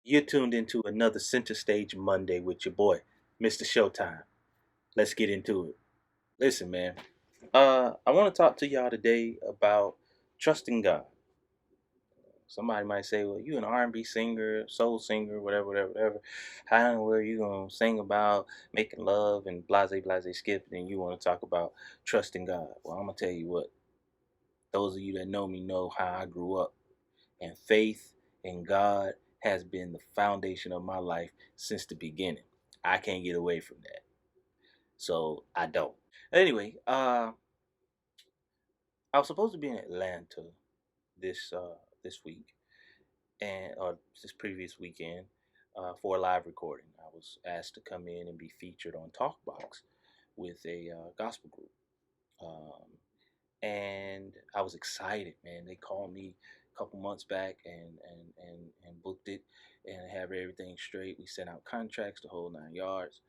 You're tuned into another Center Stage Monday with your boy, Mr. Showtime. Let's get into it. Listen, man. I want to talk to y'all today about trusting God. Somebody might say, "Well, you an R&B singer, soul singer, whatever, whatever, whatever. How and where you gonna sing about making love and blase, blase, skip, and you want to talk about trusting God?" Well, I'm gonna tell you what. Those of you that know me know how I grew up, and faith in God has been the foundation of my life since the beginning. I can't get away from that. So I don't. Anyway, I was supposed to be in Atlanta this week and or this previous weekend for a live recording. I was asked to come in and be featured on Talkbox with a gospel group. Um, and I was excited, man. They called me a couple months back and booked it and have everything straight. We sent out contracts the whole 9 yards.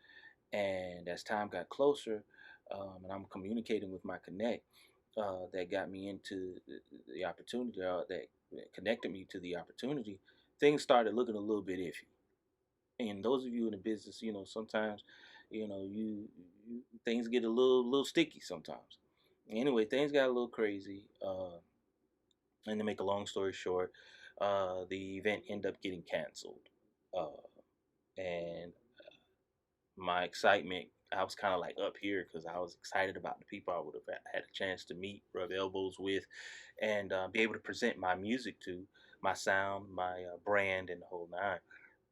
And as time got closer, and I'm communicating with my connect, that got me into the opportunity, that connected me to the opportunity. Things started looking a little bit iffy. And those of you in the business, sometimes, you things get a little sticky sometimes. Anyway, things got a little crazy. And to make a long story short, the event ended up getting canceled. Uh, and my excitement, I was kind of like up here because I was excited about the people I would have had a chance to meet, rub elbows with, and be able to present my music to, my sound, my brand, and the whole nine.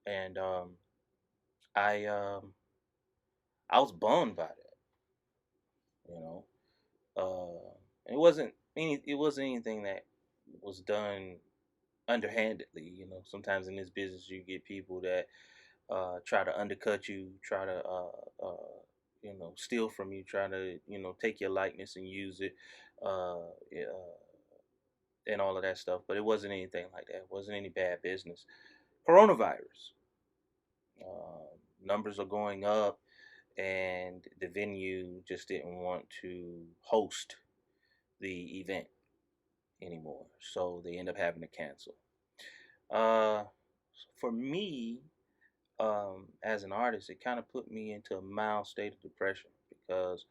And I um, I was bummed by that, you know. It wasn't anything that was done underhandedly. Sometimes in this business you get people that try to undercut you, try to steal from you, try to take your likeness and use it, yeah, and all of that stuff. But it wasn't anything like that. It wasn't any bad business. Coronavirus. Numbers are going up, and the venue just didn't want to host the event anymore, so they end up having to cancel. Uh, for me, as an artist, it kind of put me into a mild state of depression because,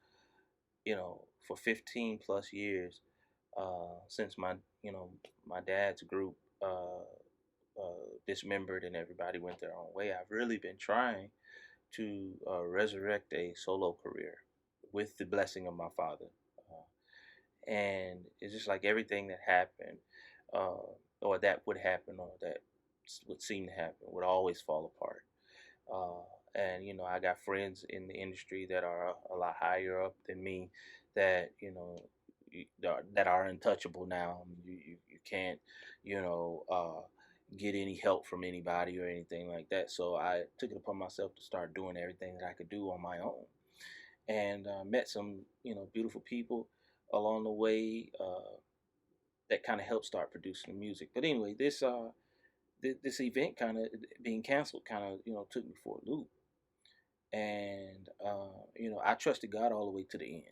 for 15 plus years, since my dad's group dismembered and everybody went their own way, I've really been trying to resurrect a solo career with the blessing of my father. And it's just like everything that happened, uh, or that would happen, or that would seem to happen, would always fall apart. And I got friends in the industry that are a lot higher up than me, that that are untouchable now. You can't get any help from anybody or anything like that. So I took it upon myself to start doing everything that I could do on my own, and met some beautiful people along the way, that kind of helped start producing the music. But anyway, this event kind of being canceled kind of took me for a loop. And I trusted God all the way to the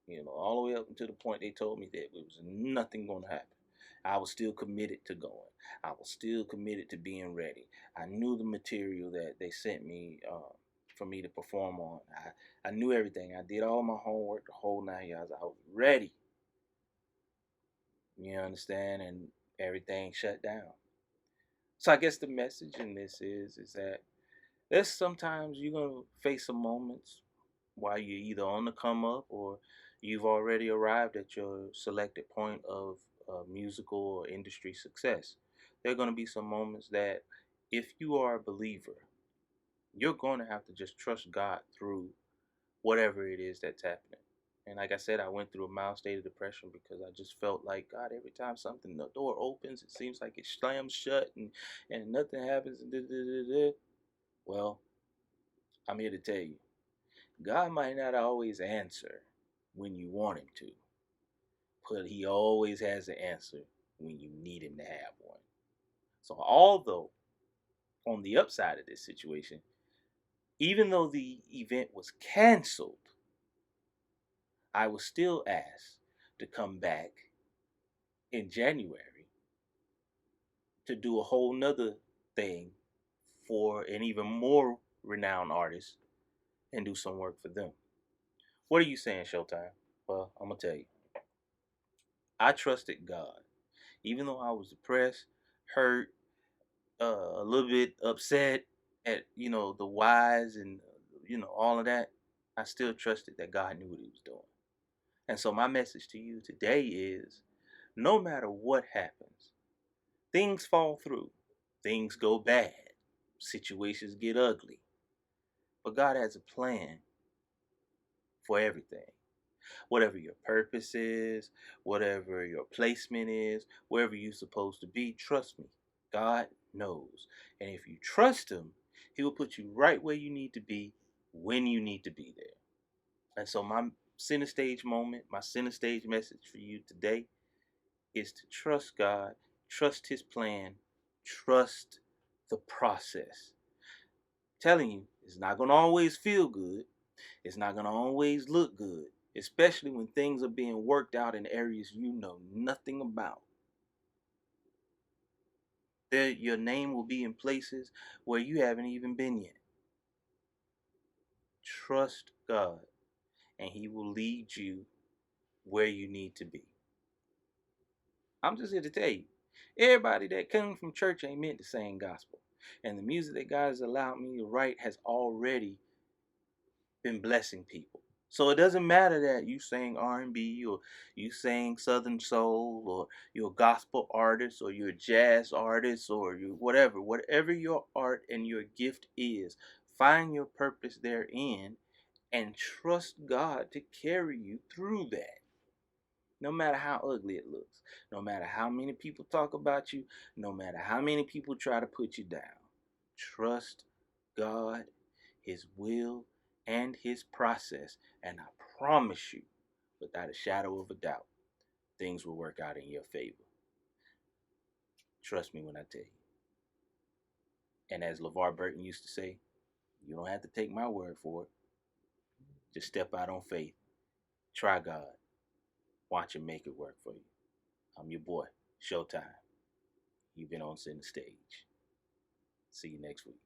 end, all the way up until the point they told me that it was nothing going to happen. I was still committed to going. I was still committed to being ready. I knew the material that they sent me, for me to perform on. I knew everything. I did all my homework the whole 9 yards. I was ready. You understand? And everything shut down. So I guess the message in this is that there's sometimes you're gonna face some moments while you're either on the come up, or you've already arrived at your selected point of musical or industry success. There are going to be some moments that, if you are a believer, you're going to have to just trust God through whatever it is that's happening. And like I said, I went through a mild state of depression because I just felt like, God, every time the door opens, it seems like it slams shut, and nothing happens. And da, da, da, da. Well, I'm here to tell you, God might not always answer when you want him to, but he always has an answer when you need him to have one. So although on the upside of this situation, even though the event was canceled, I was still asked to come back in January to do a whole nother thing for an even more renowned artist and do some work for them. What are you saying, Showtime? Well, I'm gonna tell you. I trusted God, even though I was depressed, hurt, a little bit upset at the whys and all of that. I still trusted that God knew what He was doing. And so my message to you today is: no matter what happens, things fall through, things go bad, situations get ugly, but God has a plan for everything. Whatever your purpose is, whatever your placement is, wherever you're supposed to be, trust me, God knows. And if you trust Him, He will put you right where you need to be when you need to be there. And so, my center stage moment, my center stage message for you today is to trust God, trust His plan, trust the process. Telling you, it's not going to always feel good. It's not going to always look good, especially when things are being worked out in areas you know nothing about. Your name will be in places where you haven't even been yet. Trust God, and He will lead you where you need to be. I'm just here to tell you, everybody that comes from church ain't meant to sing gospel. And the music that God has allowed me to write has already been blessing people. So it doesn't matter that you sing R&B or you sing Southern Soul or you're a gospel artist or you're a jazz artist or you whatever your art and your gift is, find your purpose therein and trust God to carry you through that. No matter how ugly it looks, no matter how many people talk about you, no matter how many people try to put you down, trust God, His will, and His process. And I promise you, without a shadow of a doubt, things will work out in your favor. Trust me when I tell you. And as LeVar Burton used to say, you don't have to take my word for it. Just step out on faith. Try God. Watch Him make it work for you. I'm your boy, Showtime. You've been on center stage. See you next week.